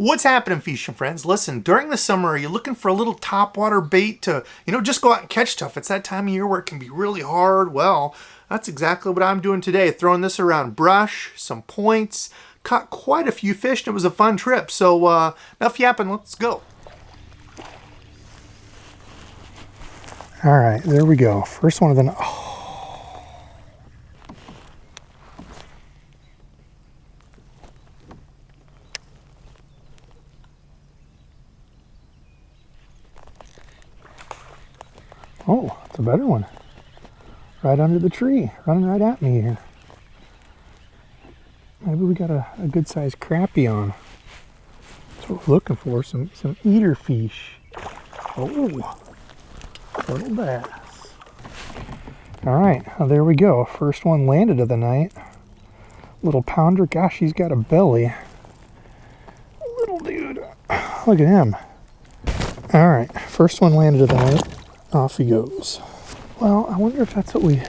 What's happening, fishing friends? Listen, during the summer, are you looking for a little topwater bait to, just go out and catch stuff? It's that time of year where it can be really hard. Well, that's exactly what I'm doing today. Throwing this around brush, some points, caught quite a few fish, and it was a fun trip. So enough yapping, let's go. All right, there we go. First one of the... Oh, it's a better one. Right under the tree, running right at me here. Maybe we got a good sized crappie on. That's what we're looking for, some eater fish. Oh, little bass. All right, well, there we go. First one landed of the night. Little pounder. Gosh, he's got a belly. Little dude. Look at him. All right, first one landed of the night. Off he goes. Well, I wonder if that's what we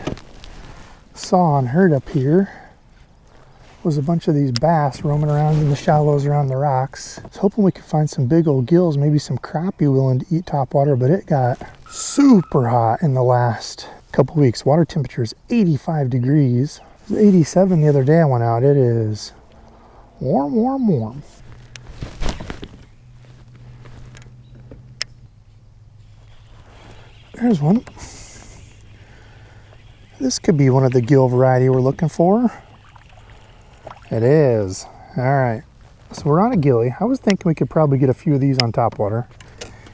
saw and heard up here. Was a bunch of these bass roaming around in the shallows around the rocks. I was hoping we could find some big old gills, maybe some crappie willing to eat topwater, but it got super hot in the last couple weeks. Water temperature is 85 degrees. It was 87 the other day I went out. It is warm, warm, warm. There's one. This could be one of the gill variety we're looking for. It is. All right. So we're on a gilly. I was thinking we could probably get a few of these on topwater.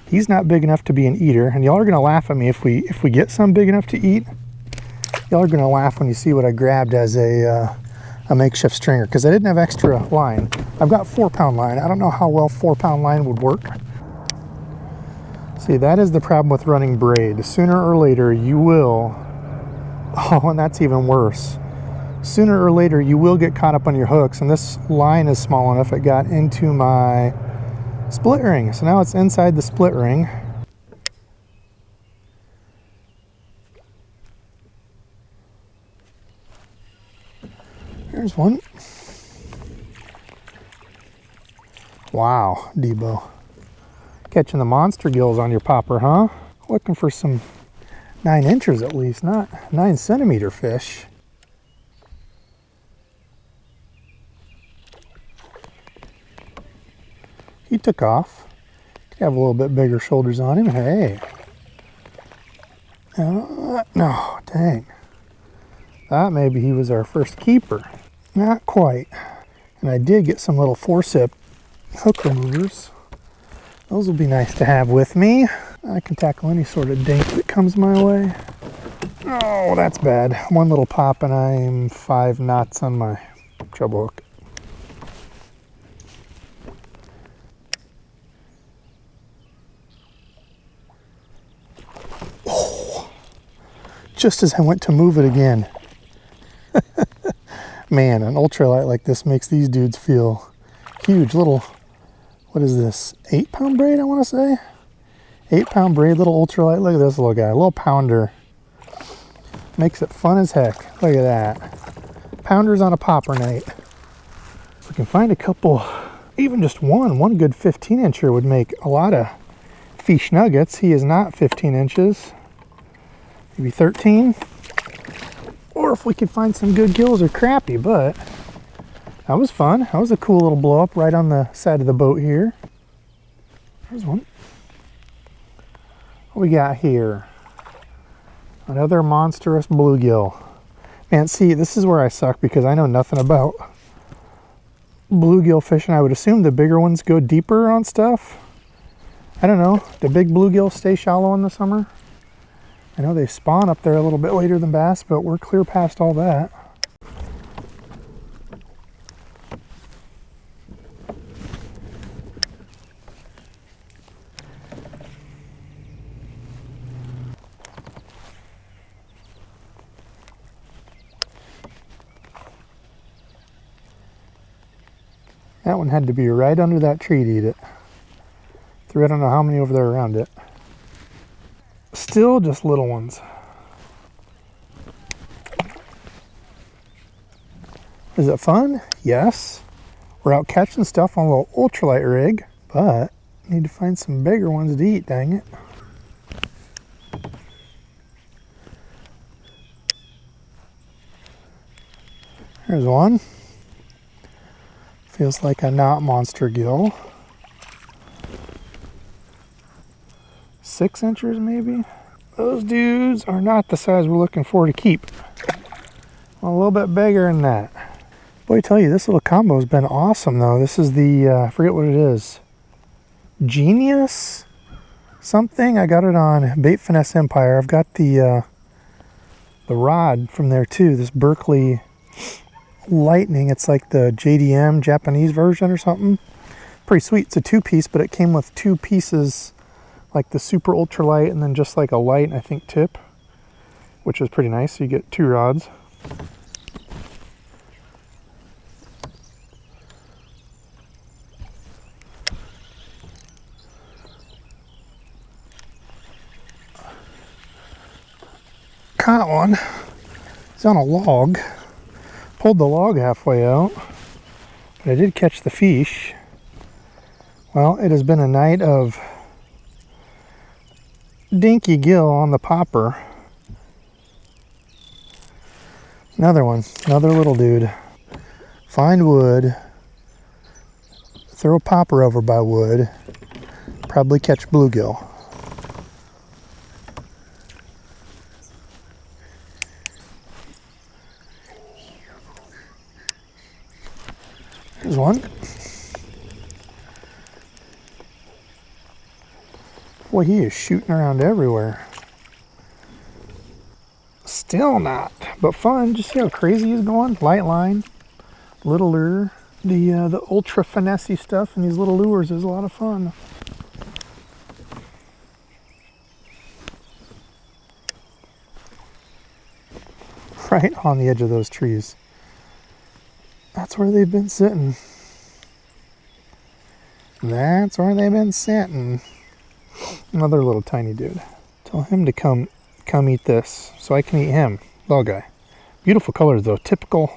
He's not big enough to be an eater, and y'all are gonna laugh at me if we get some big enough to eat. Y'all are gonna laugh when you see what I grabbed as a makeshift stringer, because I didn't have extra line. I've got 4-pound line. I don't know how well 4-pound line would work. See, that is the problem with running braid. Sooner or later you will, oh, and that's even worse. Sooner or later you will get caught up on your hooks, and this line is small enough it got into my split ring. So now it's inside the split ring. There's one. Wow, Debo. Catching the monster gills on your popper, huh? Looking for some 9 inches at least, not 9 centimeter fish. He took off. Could have a little bit bigger shoulders on him. Hey. No, dang. Thought maybe he was our first keeper. Not quite. And I did get some little forcep hook removers. Those will be nice to have with me. I can tackle any sort of dink that comes my way. Oh, that's bad. One little pop and I'm 5 knots on my treble hook. Oh, just as I went to move it again. Man, an ultralight like this makes these dudes feel huge. Little, what is this, 8-pound braid I want to say? 8-pound braid, little ultralight. Look at this little guy, a little pounder. Makes it fun as heck. Look at that. Pounders on a popper night. If we can find a couple, even just one good 15-incher would make a lot of fish nuggets. He is not 15 inches. Maybe 13. Or if we could find some good gills or crappie, but that was fun. That was a cool little blow up right on the side of the boat here. There's one. What we got here? Another monstrous bluegill. Man, see, this is where I suck because I know nothing about bluegill fishing. I would assume the bigger ones go deeper on stuff. I don't know. Do big bluegill stay shallow in the summer? I know they spawn up there a little bit later than bass, but we're clear past all that. That one had to be right under that tree to eat it. Threw I don't know how many over there around it. Still just little ones. Is it fun? Yes. We're out catching stuff on a little ultralight rig, but need to find some bigger ones to eat, dang it. There's one. Feels like a not monster gill. 6 inches maybe? Those dudes are not the size we're looking for to keep. A little bit bigger than that. Boy, I tell you, this little combo has been awesome though. This is the, I forget what it is. Genius something. I got it on Bait Finesse Empire. I've got the rod from there too. This Berkeley Lightning. It's like the JDM Japanese version or something. Pretty sweet. It's a 2-piece, but it came with 2 pieces, like the super ultralight and then just like a light, I think, tip, which is pretty nice. So you get 2 rods. Caught one. He's on a log. Pulled the log halfway out, but I did catch the fish. Well, it has been a night of dinky gill on the popper. Another one, another little dude. Find wood, throw a popper over by wood, probably catch bluegill. There's one. Boy, he is shooting around everywhere. Still not, but fun. Just see how crazy he's going. Light line, little lure. The ultra finessey stuff in these little lures is a lot of fun. Right on the edge of those trees. That's where they've been sitting. That's where they've been sitting. Another little tiny dude. Tell him to come eat this so I can eat him. Little guy. Beautiful colors though. Typical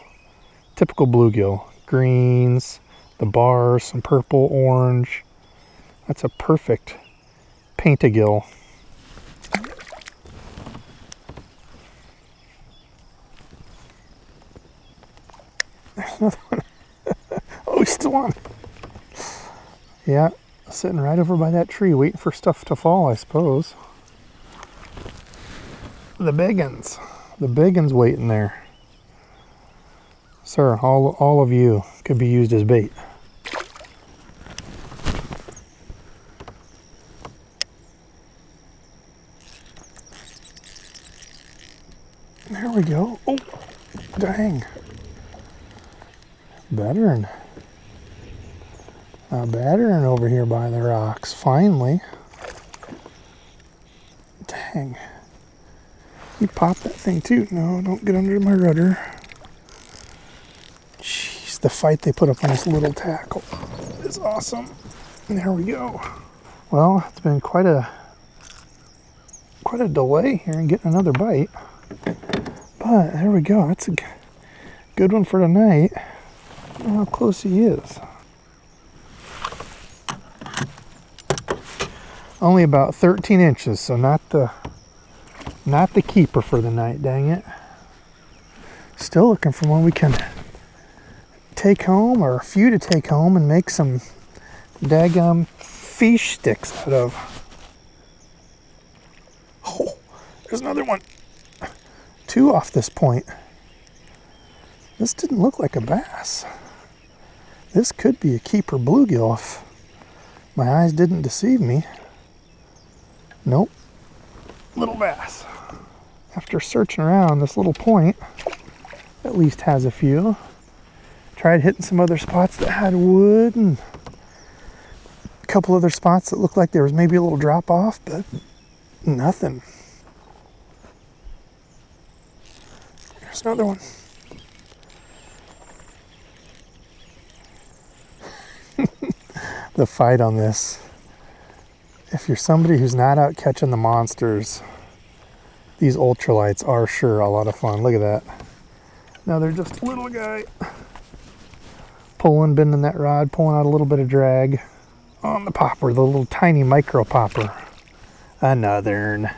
bluegill. Greens, the bars, some purple, orange. That's a perfect paint-a-gill. There's another one. Oh, he's still on. Yeah, sitting right over by that tree waiting for stuff to fall, I suppose. The big uns. The big uns waiting there. Sir, all of you could be used as bait. There we go. Oh, dang. Battering. A battering over here by the rocks, finally. Dang. You pop that thing too. No, don't get under my rudder. Jeez, the fight they put up on this little tackle is awesome. And there we go. Well, it's been quite a delay here in getting another bite. But there we go. That's a good one for tonight. Look how close he is. Only about 13 inches, so not the keeper for the night, dang it. Still looking for one we can take home, or a few to take home and make some daggum fish sticks out of. Oh, there's another one. 2 off this point. This didn't look like a bass. This could be a keeper bluegill if my eyes didn't deceive me. Nope. Little bass. After searching around, this little point at least has a few. Tried hitting some other spots that had wood and a couple other spots that looked like there was maybe a little drop off, but nothing. There's another one. The fight on this. If you're somebody who's not out catching the monsters, these ultralights are sure a lot of fun. Look at that. Now they're just a little guy. pulling, bending that rod, pulling out a little bit of drag on the popper, the little tiny micro popper. Another.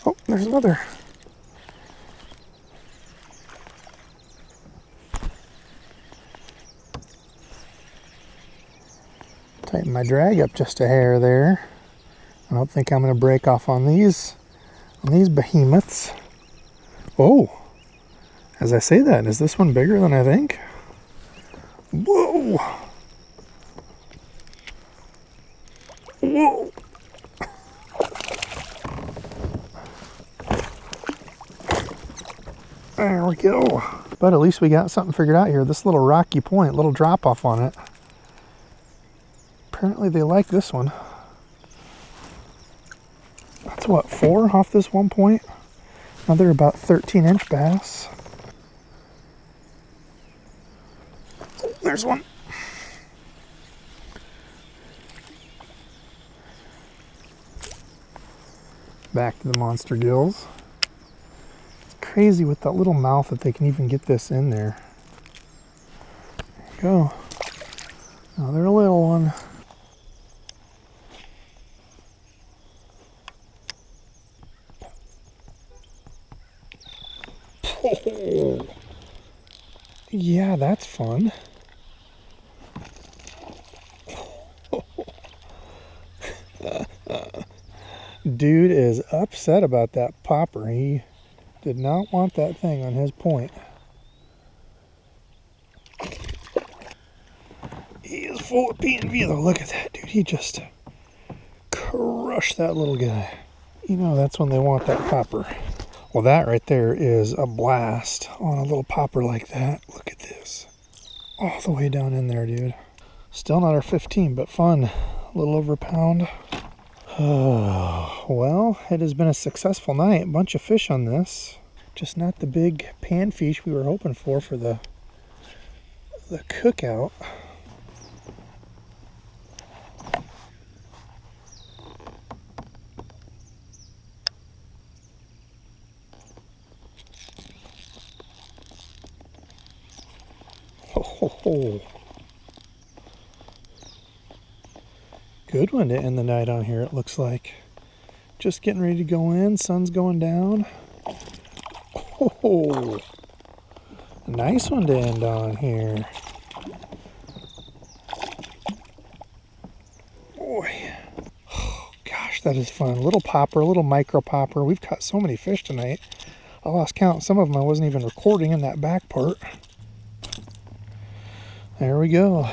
Oh, there's another. Tighten my drag up just a hair there. I don't think I'm going to break off on these behemoths. Oh, as I say that, is this one bigger than I think? Whoa! Whoa! There we go. But at least we got something figured out here. This little rocky point, little drop off on it. Apparently they like this one. That's what, 4 off this one point? Another about 13-inch bass. There's one. Back to the monster gills. It's crazy with that little mouth that they can even get this in there. There you go. Another little one. Oh, yeah, that's fun. Dude is upset about that popper. He did not want that thing on his point. He is full of P&V though. Look at that, dude. He just crushed that little guy. You know, that's when they want that popper. Well, that right there is a blast on a little popper like that. Look at this. All the way down in there, dude. Still not our 15, but fun. A little over a pound. Oh, well, it has been a successful night. A bunch of fish on this. Just not the big panfish we were hoping for the cookout. Oh, good one to end the night on here, it looks like. Just getting ready to go in, sun's going down. Oh, nice one to end on here. Boy, oh, gosh, that is fun. Little popper, a little micro popper. We've caught so many fish tonight. I lost count. Some of them I wasn't even recording in that back part. There we go.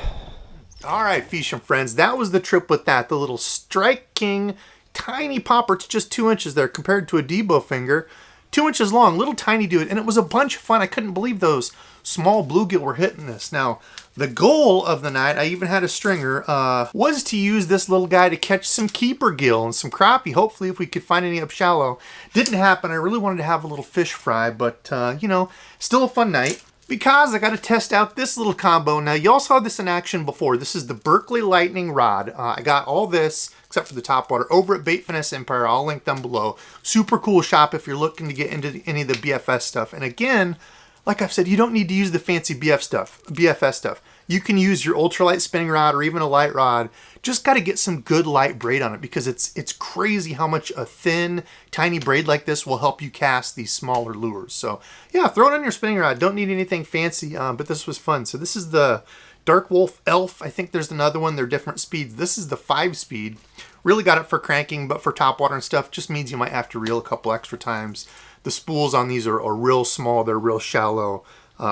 All right, fishing friends, that was the trip with that. The little Strike King tiny popper. It's just 2 inches there compared to a Debo finger. 2 inches long, little tiny dude. And it was a bunch of fun. I couldn't believe those small bluegill were hitting this. Now, the goal of the night, I even had a stringer, was to use this little guy to catch some keeper gill and some crappie. Hopefully, if we could find any up shallow. Didn't happen. I really wanted to have a little fish fry, but, you know, still a fun night. Because I got to test out this little combo. Now, y'all saw this in action before. This is the Berkley Lightning Rod. I got all this, except for the Topwater, over at Bait Finesse Empire. I'll link them below. Super cool shop if you're looking to get into any of the BFS stuff. And again, like I've said, you don't need to use the fancy BFS stuff. You can use your ultralight spinning rod or even a light rod. Just got to get some good light braid on it because it's crazy how much a thin, tiny braid like this will help you cast these smaller lures. So yeah, throw it on your spinning rod. Don't need anything fancy, but this was fun. So this is the Dark Wolf Elf. I think there's another one. They're different speeds. This is the 5-speed. Really got it for cranking, but for topwater and stuff, just means you might have to reel a couple extra times. The spools on these are real small. They're real shallow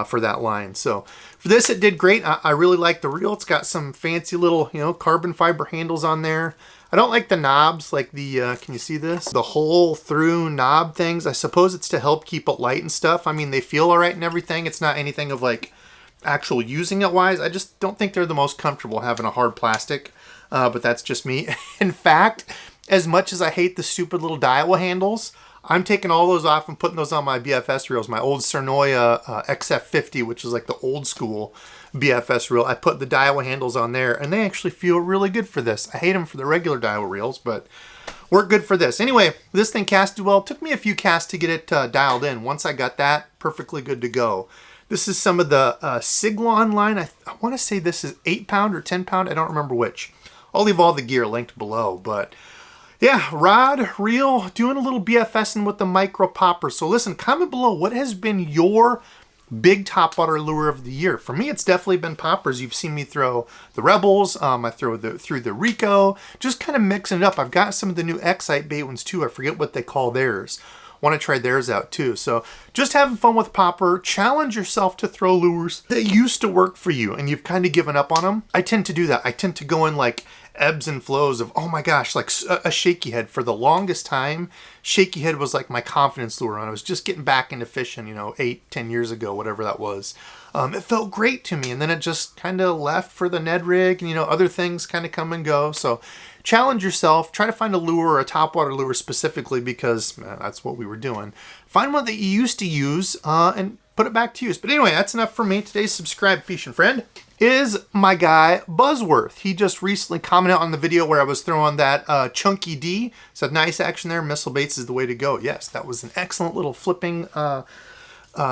for that line. So for this, it did great. I really like the reel. It's got some fancy little, you know, carbon fiber handles on there. I don't like the knobs, like the, can you see this? The hole through knob things. I suppose it's to help keep it light and stuff. I mean, they feel all right and everything. It's not anything of like actual using it wise. I just don't think they're the most comfortable having a hard plastic, but that's just me. In fact, as much as I hate the stupid little Daiwa handles, I'm taking all those off and putting those on my BFS reels, my old Cernoia XF50, which is like the old school BFS reel. I put the Daiwa handles on there, and they actually feel really good for this. I hate them for the regular Daiwa reels, but work good for this. Anyway, this thing casted well. It took me a few casts to get it dialed in. Once I got that, perfectly good to go. This is some of the Siglon line. I want to say this is 8 pound or 10 pound. I don't remember which. I'll leave all the gear linked below, but yeah, rod, reel, doing a little BFSing with the micro popper. So listen, comment below, what has been your big topwater lure of the year? For me, it's definitely been poppers. You've seen me throw the Rebels. I throw through the Rico, just kind of mixing it up. I've got some of the new Excite bait ones too. I forget what they call theirs. Want to try theirs out too. So just having fun with popper. Challenge yourself to throw lures that used to work for you and you've kind of given up on them. I tend to do that. I tend to go in like ebbs and flows of, oh my gosh, like a shaky head. For the longest time, shaky head was like my confidence lure. And I was just getting back into fishing, you know, 8-10 years ago, whatever that was. It felt great to me, and then it just kind of left for the Ned rig, and you know, other things kind of come and go. So challenge yourself, try to find a lure, or a topwater lure specifically, because that's what we were doing. Find one that you used to use and put it back to use. But anyway, that's enough for me. Today's subscribed fishing friend is my guy Buzzworth. He just recently commented on the video where I was throwing that chunky D. Said nice action there. Missile baits is the way to go. Yes, that was an excellent little flipping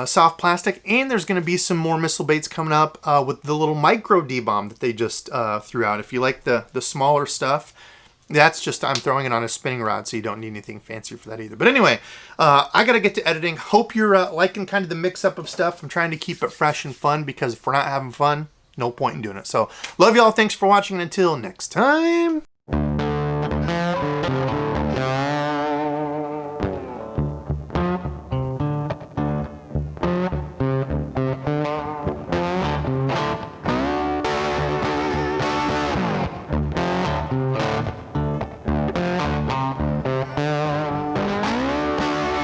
soft plastic, and there's going to be some more missile baits coming up with the little micro D-bomb that they just threw out. If you like the smaller stuff, that's just, I'm throwing it on a spinning rod, so you don't need anything fancier for that either. But anyway, I got to get to editing. Hope you're liking kind of the mix-up of stuff. I'm trying to keep it fresh and fun, because if we're not having fun, no point in doing it. So love y'all. Thanks for watching, and until next time.